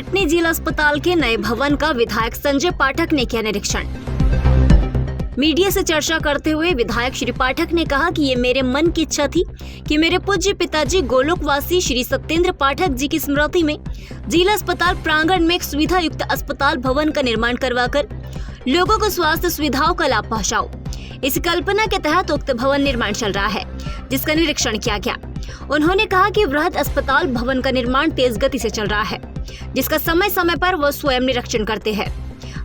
कटनी जिला अस्पताल के नए भवन का विधायक संजय पाठक ने किया निरीक्षण। मीडिया से चर्चा करते हुए विधायक श्री पाठक ने कहा कि ये मेरे मन की इच्छा थी कि मेरे पूज्य पिताजी गोलोकवासी श्री सत्येंद्र पाठक जी की स्मृति में जिला अस्पताल प्रांगण में एक सुविधा युक्त अस्पताल भवन का निर्माण करवाकर लोगों को स्वास्थ्य सुविधाओं का लाभ पहुँचाओ। इस कल्पना के तहत उक्त भवन निर्माण चल रहा है, जिसका निरीक्षण किया गया। उन्होंने कहा कि वृहद अस्पताल भवन का निर्माण तेज गति से चल रहा है, जिसका समय समय पर वह स्वयं निरीक्षण करते हैं।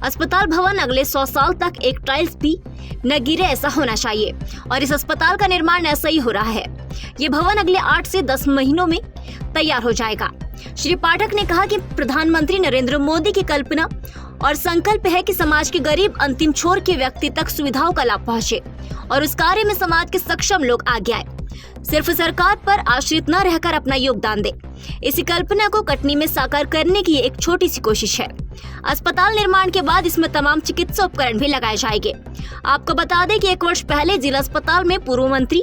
अस्पताल भवन अगले 100 साल तक एक टाइल्स भी न गिरे ऐसा होना चाहिए और इस अस्पताल का निर्माण ऐसा ही हो रहा है। ये भवन अगले 8 से 10 महीनों में तैयार हो जाएगा। श्री पाठक ने कहा कि प्रधानमंत्री नरेंद्र मोदी की कल्पना और संकल्प है कि समाज के गरीब अंतिम छोर के व्यक्ति तक सुविधाओं का लाभ पहुंचे और उस कार्य में समाज के सक्षम लोग आगे आए, सिर्फ सरकार पर आश्रित न रहकर अपना योगदान दे। इसी कल्पना को कटनी में साकार करने की एक छोटी सी कोशिश है। अस्पताल निर्माण के बाद इसमें तमाम चिकित्सा उपकरण भी लगाए जाएंगे। आपको बता दें कि 1 वर्ष पहले जिला अस्पताल में पूर्व मंत्री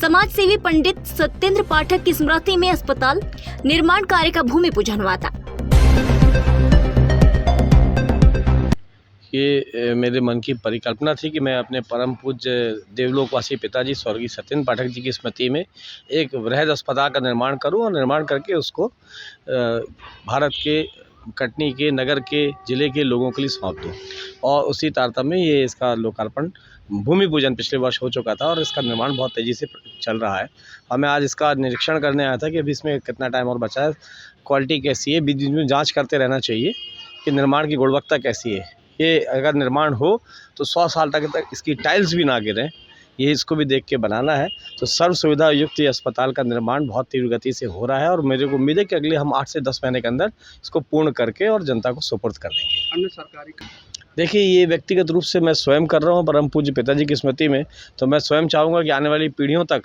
समाज सेवी पंडित सत्येंद्र पाठक की स्मृति में अस्पताल निर्माण कार्य का भूमि पूजन हुआ था। ये मेरे मन की परिकल्पना थी कि मैं अपने परम पूज्य देवलोकवासी पिताजी स्वर्गीय सत्येंद्र पाठक जी की स्मृति में एक वृहद अस्पताल का निर्माण करूं और निर्माण करके उसको भारत के कटनी के नगर के ज़िले के लोगों के लिए सौंप दूं। और उसी तारतम्य में ये इसका लोकार्पण भूमि पूजन पिछले वर्ष हो चुका था और इसका निर्माण बहुत तेज़ी से चल रहा है। और मैं आज इसका निरीक्षण करने आया था कि अभी इसमें कितना टाइम और बचा है, क्वालिटी कैसी है, बीच में जाँच करते रहना चाहिए कि निर्माण की गुणवत्ता कैसी है। ये अगर निर्माण हो तो 100 साल तक इसकी टाइल्स भी ना गिरें, ये इसको भी देख के बनाना है। तो सर्व सुविधा युक्त ये अस्पताल का निर्माण बहुत तीव्र गति से हो रहा है और मेरे को उम्मीद है कि अगले हम 8 से 10 महीने के अंदर इसको पूर्ण करके और जनता को सुपुर्द कर देंगे। अन्य सरकारी देखिए, ये व्यक्तिगत रूप से मैं स्वयं कर रहा हूँ परम पूज्य पिताजी की स्मृति में, तो मैं स्वयं चाहूँगा कि आने वाली पीढ़ियों तक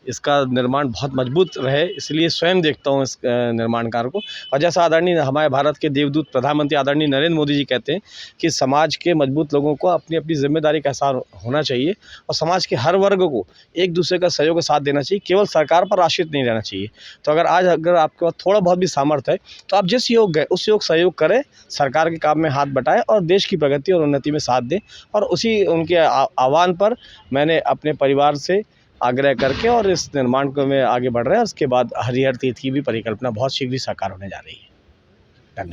इसका निर्माण बहुत मजबूत रहे, इसलिए स्वयं देखता हूँ इस निर्माण कार्य को। और जैसा आदरणीय हमारे भारत के देवदूत प्रधानमंत्री आदरणीय नरेंद्र मोदी जी कहते हैं कि समाज के मजबूत लोगों को अपनी अपनी जिम्मेदारी का एहसास होना चाहिए और समाज के हर वर्ग को एक दूसरे का सहयोग का साथ देना चाहिए, केवल सरकार पर आश्रित नहीं रहना चाहिए। तो अगर आपके पास थोड़ा बहुत भी सामर्थ्य है तो आप जिस योग है उस योग सहयोग करें, सरकार के काम में हाथ बटाएं और देश की प्रगति और उन्नति में साथ दें। और उसी उनके आह्वान पर मैंने अपने परिवार से आग्रह करके और इस निर्माण को में आगे बढ़ रहे हैं। उसके बाद हरिहर तीर्थ की भी परिकल्पना बहुत शीघ्र साकार होने जा रही है।